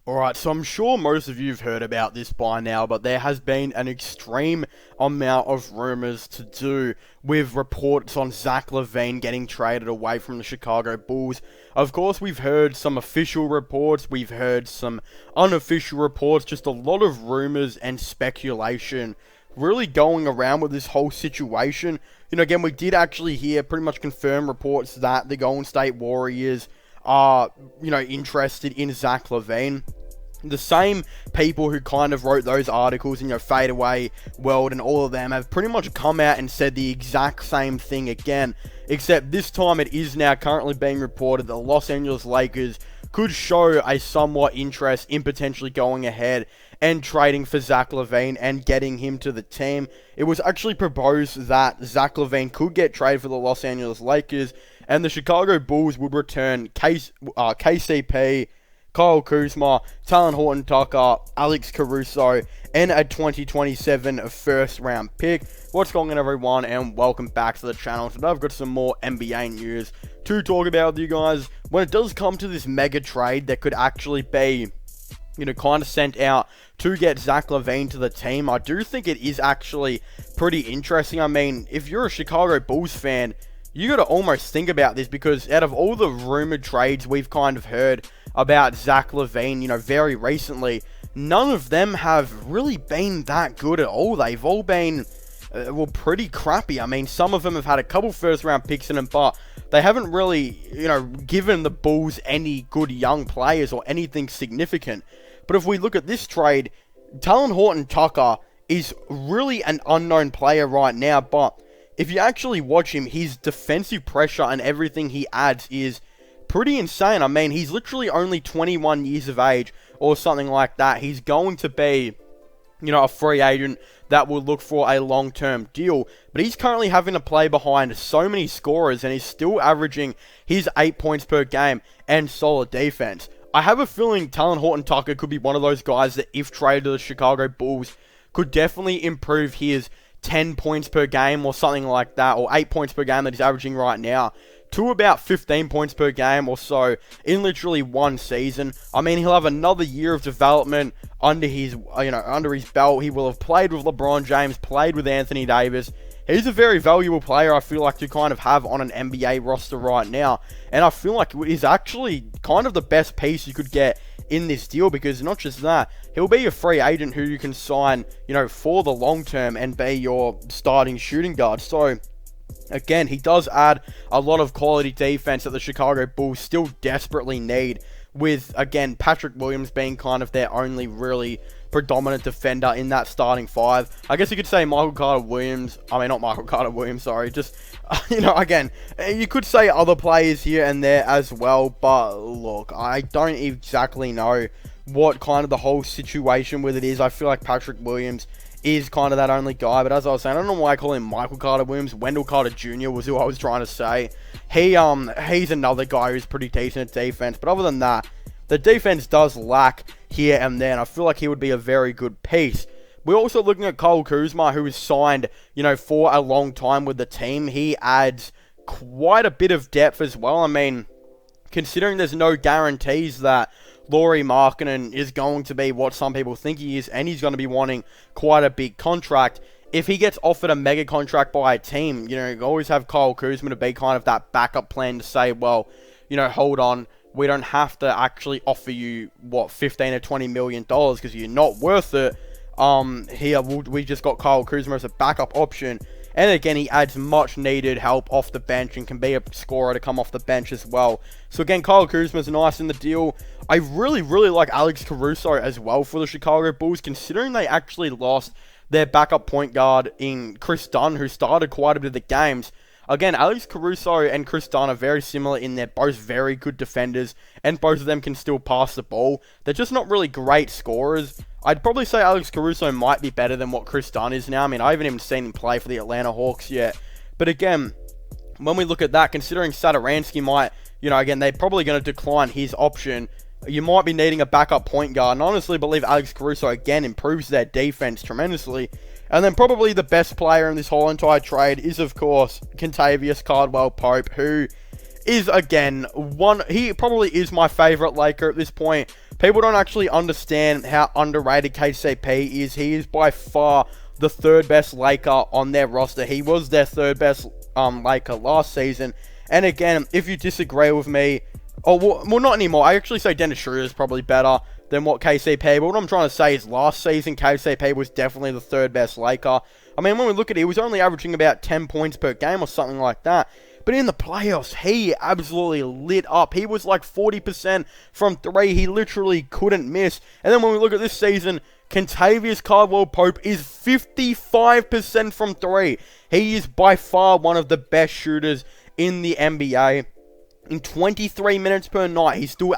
Alright, so I'm sure most of you have heard about this by now, but there has been an extreme amount of rumours to do with reports on Zach Lavine getting traded away from the Chicago Bulls. Of course, we've heard some official reports, we've heard some unofficial reports, just a lot of rumours and speculation really going around with this whole situation. Again, we did actually hear pretty much confirmed reports that the Golden State Warriors are, interested in Zach Lavine. The same people who kind of wrote those articles in, Fadeaway World and all of them have pretty much come out and said the exact same thing again, except this time it is now currently being reported that the Los Angeles Lakers could show a somewhat interest in potentially going ahead and trading for Zach Lavine and getting him to the team. It was actually proposed that Zach Lavine could get traded for the Los Angeles Lakers, and the Chicago Bulls would return KCP, Kyle Kuzma, Talon Horton-Tucker, Alex Caruso, and a 2027 first round pick. What's going on, everyone, and welcome back to the channel. Today I've got some more NBA news to talk about with you guys. When it does come to this mega trade that could actually be, kind of sent out to get Zach Lavine to the team, I do think it is actually pretty interesting. I mean, if you're a Chicago Bulls fan, you got to almost think about this, because out of all the rumored trades we've kind of heard about Zach Lavine, very recently, none of them have really been that good at all. They've all been, pretty crappy. I mean, some of them have had a couple first round picks in them, but they haven't really, given the Bulls any good young players or anything significant. But if we look at this trade, Talon Horton-Tucker is really an unknown player right now, but if you actually watch him, his defensive pressure and everything he adds is pretty insane. I mean, he's literally only 21 years of age or something like that. He's going to be, a free agent that will look for a long-term deal. But he's currently having to play behind so many scorers, and he's still averaging his 8 points per game and solid defense. I have a feeling Talon Horton-Tucker could be one of those guys that, if traded to the Chicago Bulls, could definitely improve his 10 points per game or something like that, or 8 points per game that he's averaging right now, to about 15 points per game or so in literally one season. I mean, he'll have another year of development under his, under his belt. He will have played with LeBron James, played with Anthony Davis. He's a very valuable player, I feel like, to kind of have on an NBA roster right now. And I feel like he's actually kind of the best piece you could get in this deal, because not just that, he'll be a free agent who you can sign, for the long term and be your starting shooting guard. So, again, he does add a lot of quality defense that the Chicago Bulls still desperately need, with, again, Patrick Williams being kind of their only really predominant defender in that starting five. I guess you could say not Michael Carter-Williams, sorry, just, again, you could say other players here and there as well, but look, I don't exactly know what kind of the whole situation with it is. I feel like Patrick Williams is kind of that only guy, but as I was saying, I don't know why I call him Michael Carter-Williams. Wendell Carter Jr. was who I was trying to say. He's another guy who's pretty decent at defense, but other than that, the defense does lack here and there, and I feel like he would be a very good piece. We're also looking at Kyle Kuzma, who is signed, for a long time with the team. He adds quite a bit of depth as well. I mean, considering there's no guarantees that Lauri Markkanen is going to be what some people think he is, and he's going to be wanting quite a big contract. If he gets offered a mega contract by a team, you always have Kyle Kuzma to be kind of that backup plan to say, well, hold on, we don't have to actually offer you, 15 or $20 million because you're not worth it. We just got Kyle Kuzma as a backup option. And again, he adds much needed help off the bench and can be a scorer to come off the bench as well. So again, Kyle Kuzma's nice in the deal. I really, really like Alex Caruso as well for the Chicago Bulls, considering they actually lost their backup point guard in Chris Dunn, who started quite a bit of the games. Again, Alex Caruso and Chris Dunn are very similar in they're both very good defenders, and both of them can still pass the ball. They're just not really great scorers. I'd probably say Alex Caruso might be better than what Chris Dunn is now. I mean, I haven't even seen him play for the Atlanta Hawks yet. But again, when we look at that, considering Satoransky might, again, they're probably going to decline his option. You might be needing a backup point guard, and I honestly believe Alex Caruso, again, improves their defense tremendously. And then probably the best player in this whole entire trade is, of course, Kentavious Caldwell-Pope, who is, again, he probably is my favorite Laker at this point. People don't actually understand how underrated KCP is. He is by far the third best Laker on their roster. He was their third best Laker last season. And again, if you disagree with me, well, not anymore. I actually say Dennis Schroeder is probably better than what KCP, but what I'm trying to say is last season, KCP was definitely the third best Laker. I mean, when we look at it, he was only averaging about 10 points per game or something like that. But in the playoffs, he absolutely lit up. He was like 40% from 3. He literally couldn't miss. And then when we look at this season, Kentavious Caldwell-Pope is 55% from 3. He is by far one of the best shooters in the NBA. In 23 minutes per night, he still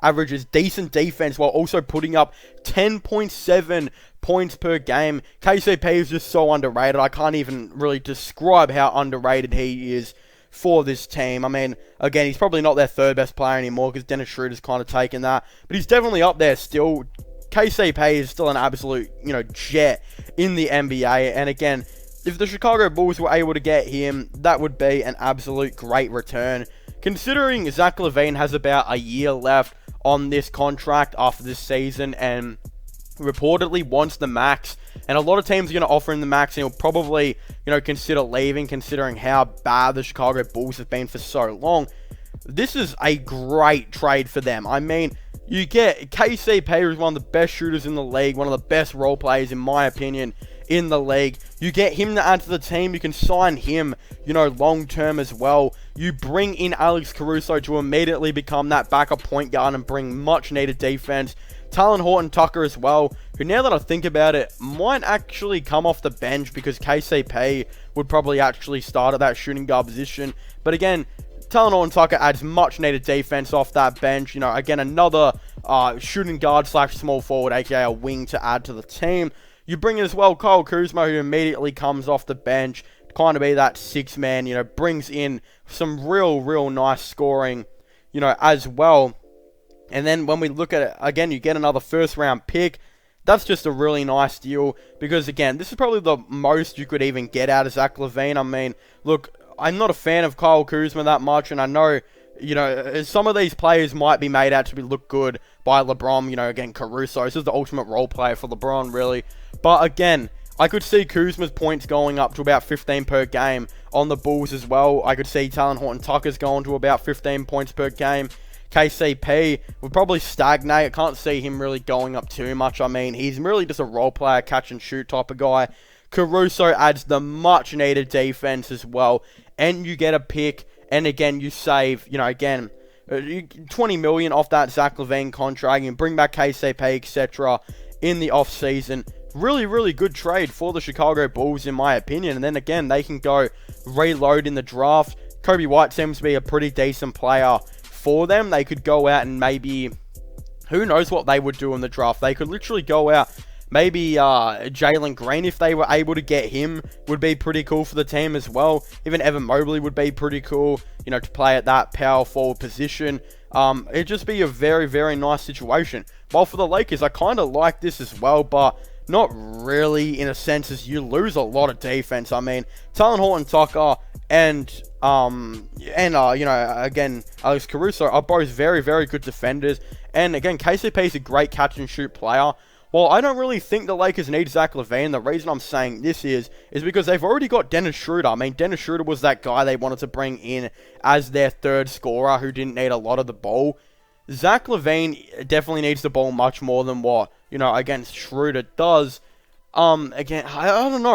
averages decent defense while also putting up 10.7 points per game. KCP is just so underrated. I can't even really describe how underrated he is for this team. I mean, again, he's probably not their third best player anymore because Dennis Schroeder's kind of taken that. But he's definitely up there still. KCP is still an absolute, jet in the NBA. And again, if the Chicago Bulls were able to get him, that would be an absolute great return. Considering Zach Lavine has about a year left on this contract after this season and reportedly wants the max, and a lot of teams are going to offer him the max, and he'll probably, consider leaving considering how bad the Chicago Bulls have been for so long. This is a great trade for them. I mean, you get KCP, who's one of the best shooters in the league, one of the best role players in my opinion in the league. You get him to add to the team. You can sign him, long term as well. You bring in Alex Caruso to immediately become that backup point guard and bring much needed defense. Talon Horton-Tucker as well, who now that I think about it, might actually come off the bench because KCP would probably actually start at that shooting guard position. But again, Talon Horton-Tucker adds much needed defense off that bench. Again, another shooting guard / small forward, aka a wing, to add to the team. You bring in as well Kyle Kuzma, who immediately comes off the bench, kind of be that six man, brings in some real nice scoring, as well. And then when we look at it, again, you get another first round pick. That's just a really nice deal because, again, this is probably the most you could even get out of Zach Lavine. I mean, look, I'm not a fan of Kyle Kuzma that much, and I know, some of these players might be made out to look good by LeBron. Again, Caruso, this is the ultimate role player for LeBron, really. But again, I could see Kuzma's points going up to about 15 per game on the Bulls as well. I could see Talon Horton-Tucker's going to about 15 points per game. KCP would probably stagnate. I can't see him really going up too much. I mean, he's really just a role player, catch and shoot type of guy. Caruso adds the much needed defense as well. And you get a pick. And again, you save, again, 20 million off that Zach Lavine contract and bring back KCP, etc. in the offseason. Really good trade for the Chicago Bulls, in my opinion. And then again, they can go reload in the draft. Kobe White seems to be a pretty decent player for them. They could go out and maybe, who knows what they would do in the draft. They could literally go out, maybe Jalen Green, if they were able to get him, would be pretty cool for the team as well. Even Evan Mobley would be pretty cool, to play at that power forward position. It'd just be a very nice situation. While for the Lakers, I kind of like this as well, but not really in a sense, as you lose a lot of defense. I mean, Talon Horton-Tucker and again, Alex Caruso are both very good defenders. And again, KCP is a great catch and shoot player. Well, I don't really think the Lakers need Zach Lavine. The reason I'm saying this is because they've already got Dennis Schroeder. I mean, Dennis Schroeder was that guy they wanted to bring in as their third scorer who didn't need a lot of the ball. Zach Lavine definitely needs the ball much more than what, against Schroeder does. Again, I don't know.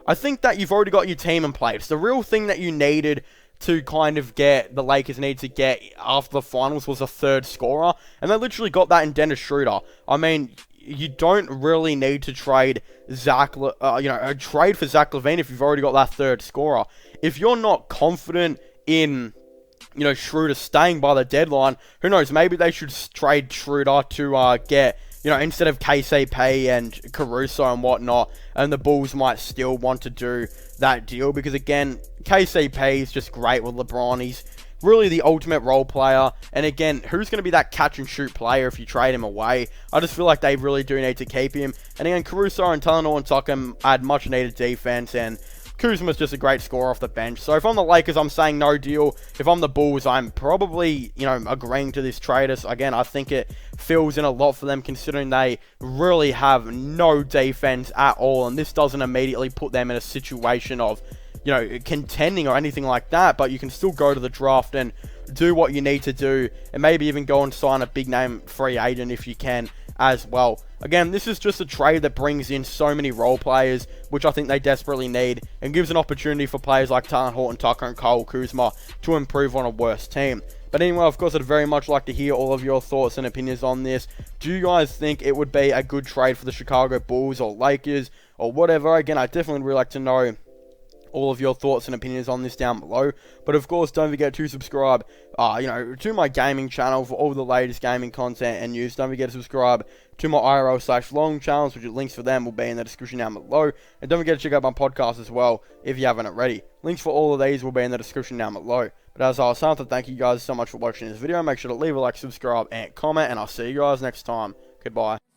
I think that you've already got your team in place. The real thing that you needed to kind of get, the Lakers need to get after the finals was a third scorer. And they literally got that in Dennis Schroeder. I mean, you don't really need to trade trade for Zach Lavine if you've already got that third scorer. If you're not confident in, Schroeder staying by the deadline, who knows, maybe they should trade Schroeder to get, instead of KCP and Caruso and whatnot, and the Bulls might still want to do that deal, because again, KCP is just great with LeBron. He's really the ultimate role player, and again, who's going to be that catch and shoot player if you trade him away? I just feel like they really do need to keep him. And again, Caruso and Talon Horton-Tucker add much needed defense, and Kuzma's just a great scorer off the bench. So if I'm the Lakers, I'm saying no deal. If I'm the Bulls, I'm probably, agreeing to this trade. Again, I think it fills in a lot for them, considering they really have no defense at all, and this doesn't immediately put them in a situation of, contending or anything like that, but you can still go to the draft and do what you need to do, and maybe even go and sign a big name free agent if you can as well. Again, this is just a trade that brings in so many role players, which I think they desperately need, and gives an opportunity for players like Talon Horton Tucker and Kyle Kuzma to improve on a worse team. But anyway, of course, I'd very much like to hear all of your thoughts and opinions on this. Do you guys think it would be a good trade for the Chicago Bulls or Lakers or whatever? Again, I'd definitely really like to know all of your thoughts and opinions on this down below. But of course, don't forget to subscribe, to my gaming channel for all the latest gaming content and news. Don't forget to subscribe to my IRL/long channels, which links for them will be in the description down below. And don't forget to check out my podcast as well if you haven't already. Links for all of these will be in the description down below. But as I was saying, thank you guys so much for watching this video. Make sure to leave a like, subscribe, and comment, and I'll see you guys next time. Goodbye.